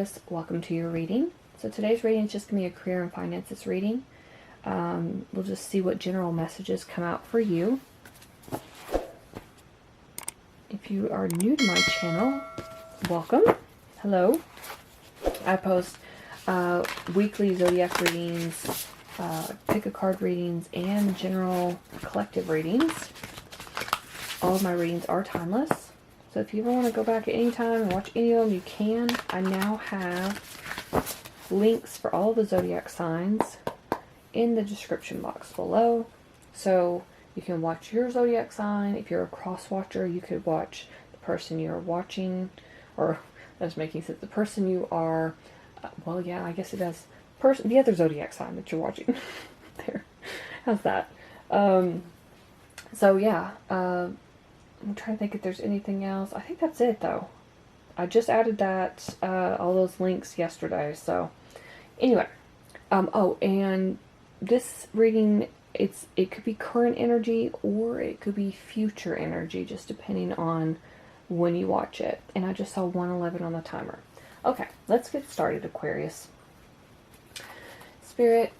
Aquarius, welcome to your reading. So today's reading is just going to be a career and finances reading. We'll just see what general messages come out for you. If you are new to my channel, welcome. Hello. I post weekly zodiac readings, pick a card readings, and general collective readings. All of my readings are timeless. So if you ever want to go back at any time and watch any of them, you can. I now have links for all of the zodiac signs in the description box below. So you can watch your zodiac sign. If you're a cross watcher, you could watch the person you're watching, or that's making sense, the person you are, well, yeah, I guess it does. The other zodiac sign that you're watching. There. How's that? So yeah, I'm trying to think if there's anything else. I think that's it, though. I just added that, all those links yesterday. So, anyway. Oh, and this reading, it could be current energy or it could be future energy, just depending on when you watch it. And I just saw 1:11 on the timer. Okay, let's get started, Aquarius. Spirit,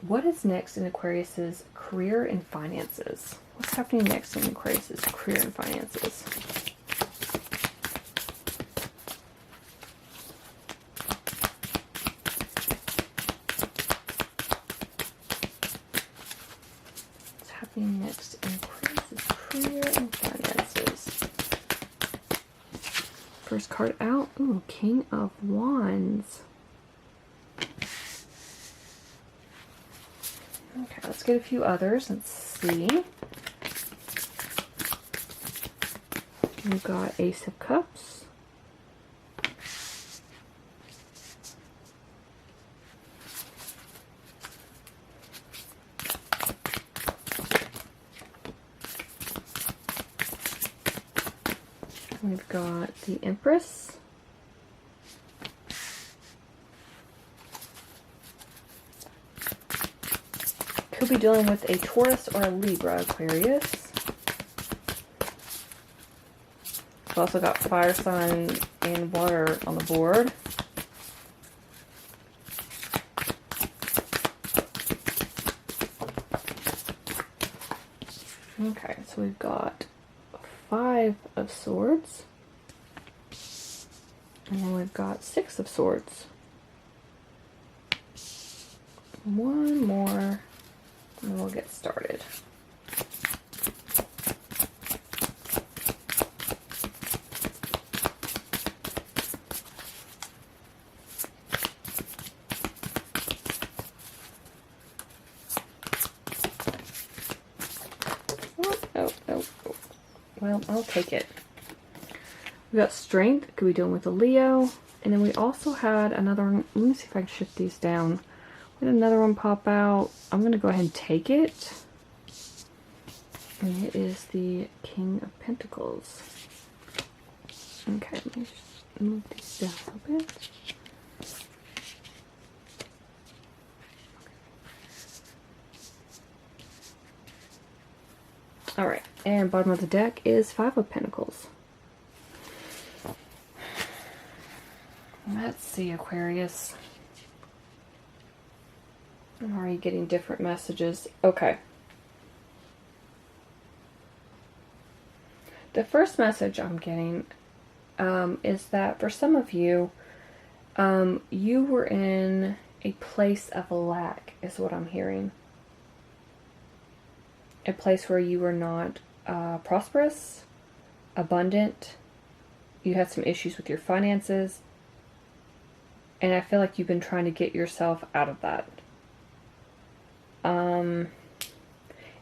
what is next in Aquarius's career and finances? What's happening next in Aquarius's career and finances? What's happening next in Aquarius's career and finances? First card out. Ooh, King of Wands. Okay, let's get a few others. Let's see. We've got Ace of Cups. We've got the Empress. Could be dealing with a Taurus or a Libra, Aquarius. We've also got fire sign and water on the board. Okay, so we've got 5 of Swords. And then we've got 6 of Swords. One more, and we'll get started. Oh. Well, I'll take it. We got Strength. Could be dealing with a Leo. And then we also had another one. Let me see if I can shift these down. We had another one pop out. I'm going to go ahead and take it. And it is the King of Pentacles. Okay, let me just move these down a little bit. Alright, and bottom of the deck is 5 of Pentacles. Let's see, Aquarius. I'm already getting different messages. Okay. The first message I'm getting is that for some of you, you were in a place of lack, is what I'm hearing. A place where you were not prosperous, abundant. You had some issues with your finances. And I feel like you've been trying to get yourself out of that.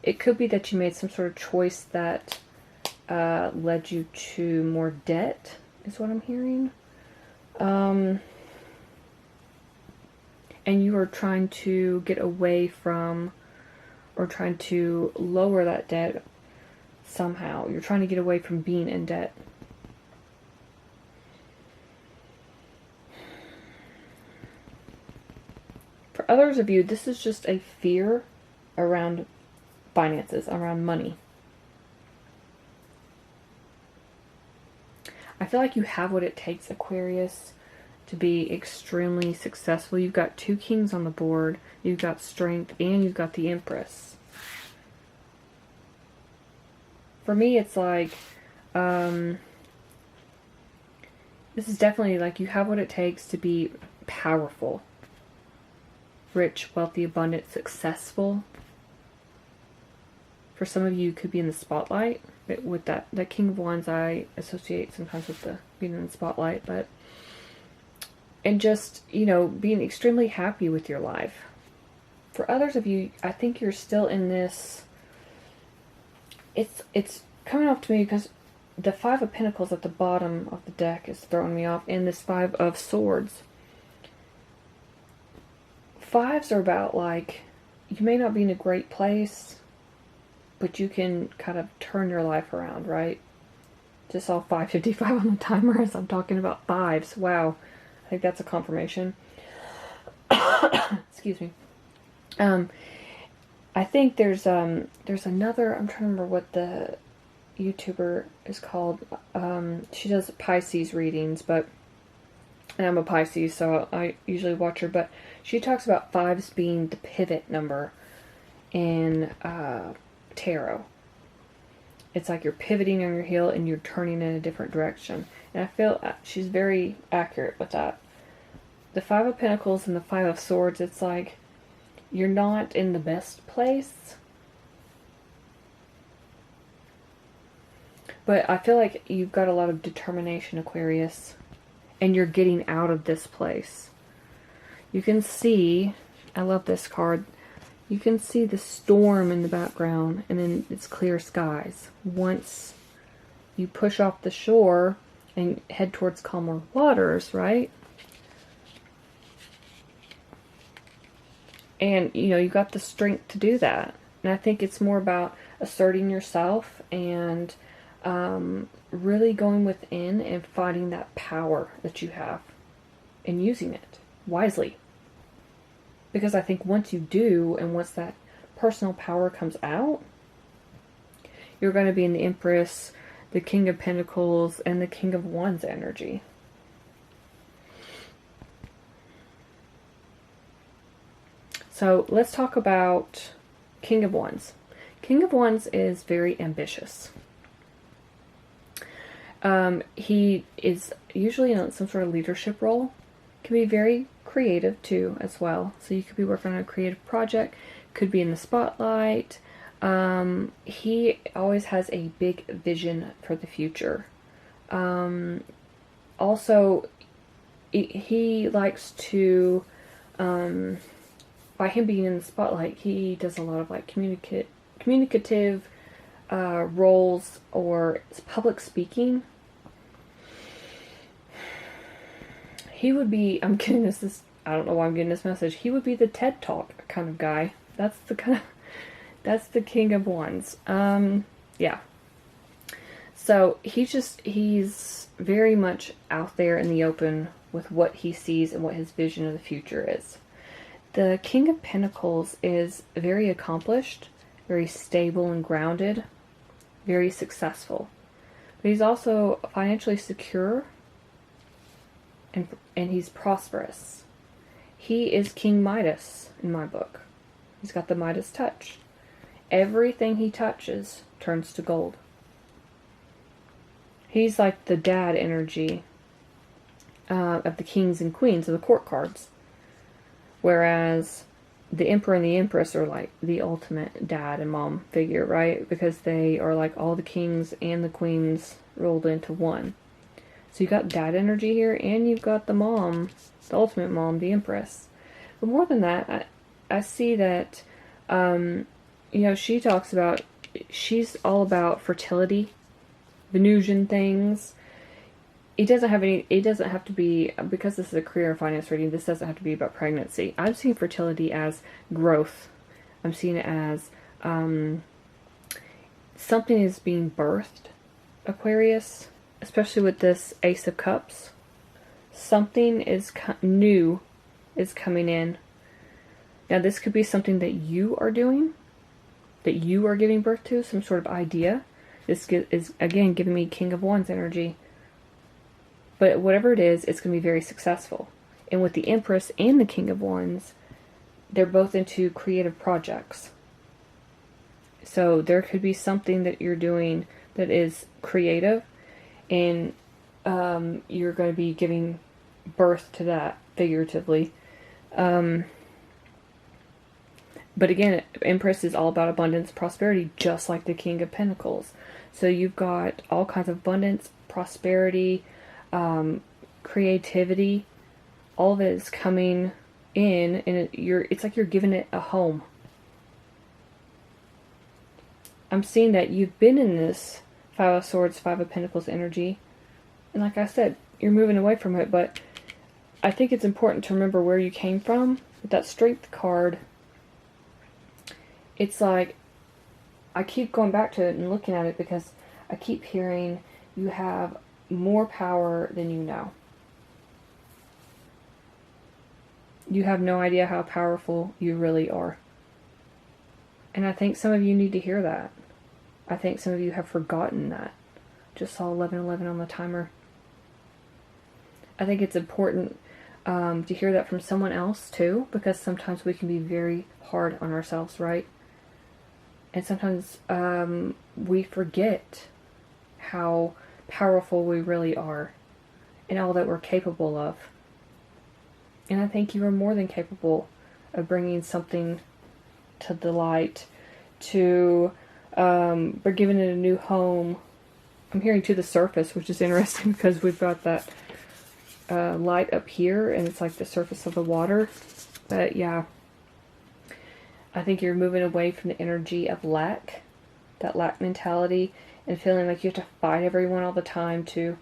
It could be that you made some sort of choice that led you to more debt, is what I'm hearing. And you are trying to get away from, or trying to lower that debt somehow. You're trying to get away from being in debt. For others of you, this is just a fear around finances, around money. I feel like you have what it takes, Aquarius, to be extremely successful. You've got 2 kings on the board, you've got strength, and you've got the Empress. For me, it's like, this is definitely like you have what it takes to be powerful, rich, wealthy, abundant, successful. For some of you, could be in the spotlight. With that King of Wands, I associate sometimes with the being in the spotlight, but, and just, you know, being extremely happy with your life. For others of you, I think you're still in this, it's coming off to me because the 5 of Pentacles at the bottom of the deck is throwing me off, and this 5 of Swords. 5s are about, like, you may not be in a great place, but you can kind of turn your life around, right? Just saw 5:55 on the timer as I'm talking about 5s. Wow. I think that's a confirmation. Excuse me. I think there's another, I'm trying to remember what the YouTuber is called. She does Pisces readings, but, and I'm a Pisces, so I usually watch her, but she talks about 5s being the pivot number in tarot. It's like you're pivoting on your heel and you're turning in a different direction. And I feel she's very accurate with that. The 5 of Pentacles and the 5 of Swords, it's like you're not in the best place. But I feel like you've got a lot of determination, Aquarius. And you're getting out of this place. You can see, I love this card, you can see the storm in the background, and then it's clear skies. Once you push off the shore and head towards calmer waters, right? And, you know, you got the strength to do that. And I think it's more about asserting yourself and really going within and finding that power that you have and using it wisely. Because I think once you do, and once that personal power comes out, you're going to be in the Empress, the King of Pentacles, and the King of Wands energy. So let's talk about King of Wands. King of Wands is very ambitious. He is usually in some sort of leadership role. Can be very creative too as well. So you could be working on a creative project, could be in the spotlight. He always has a big vision for the future. Also, he likes to, by him being in the spotlight, he does a lot of like communicative roles or public speaking. He would be, I'm getting this, I don't know why I'm getting this message. He would be the TED Talk kind of guy. That's the King of Wands. Yeah. So he's very much out there in the open with what he sees and what his vision of the future is. The King of Pentacles is very accomplished, very stable and grounded, very successful. But he's also financially secure, and he's prosperous. He is King Midas in my book. He's got the Midas touch. Everything he touches turns to gold. He's like the dad energy of the kings and queens of the court cards. Whereas the Emperor and the Empress are like the ultimate dad and mom figure, right? Because they are like all the kings and the queens rolled into one. So you got dad energy here, and you've got the mom, the ultimate mom, the Empress. But more than that, I see that, you know, she talks about, she's all about fertility, Venusian things. It doesn't have to be, because this is a career and finance reading, this doesn't have to be about pregnancy. I'm seeing fertility as growth. I'm seeing it as something is being birthed, Aquarius, especially with this Ace of Cups. Something is new is coming in. Now this could be something that you are doing, that you are giving birth to, some sort of idea. This is, again, giving me King of Wands energy. But whatever it is, it's going to be very successful. And with the Empress and the King of Wands, they're both into creative projects. So there could be something that you're doing that is creative, and you're going to be giving birth to that, figuratively. But again, Empress is all about abundance, prosperity, just like the King of Pentacles. So you've got all kinds of abundance, prosperity, creativity. All of it is coming in, and it's like you're giving it a home. I'm seeing that you've been in this Five of Swords, Five of Pentacles energy, and like I said, you're moving away from it, but I think it's important to remember where you came from. With that Strength card, it's like, I keep going back to it and looking at it because I keep hearing you have more power than you know. You have no idea how powerful you really are. And I think some of you need to hear that. I think some of you have forgotten that. Just saw 11:11 on the timer. I think it's important to hear that from someone else too, because sometimes we can be very hard on ourselves, right? And sometimes we forget how powerful we really are and all that we're capable of. And I think you are more than capable of bringing something to the light, to we're giving it a new home. I'm hearing to the surface, which is interesting because we've got that light up here, and it's like the surface of the water. But yeah, I think you're moving away from the energy of lack, that lack mentality, and feeling like you have to fight everyone all the time to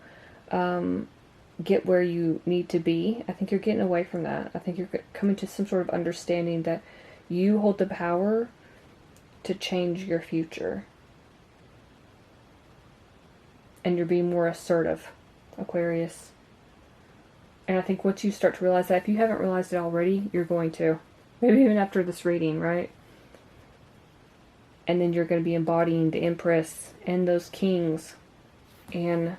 get where you need to be. I think you're getting away from that. I think you're coming to some sort of understanding that you hold the power to change your future. And you're being more assertive, Aquarius. And I think once you start to realize that, if you haven't realized it already, you're going to. Maybe even after this reading, right? And then you're going to be embodying the Empress and those kings and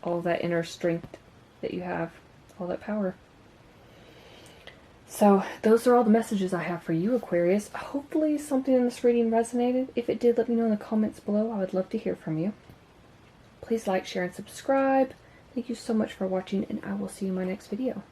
all that inner strength that you have, all that power. So those are all the messages I have for you, Aquarius. Hopefully something in this reading resonated. If it did, let me know in the comments below. I would love to hear from you. Please like, share, and subscribe. Thank you so much for watching, and I will see you in my next video.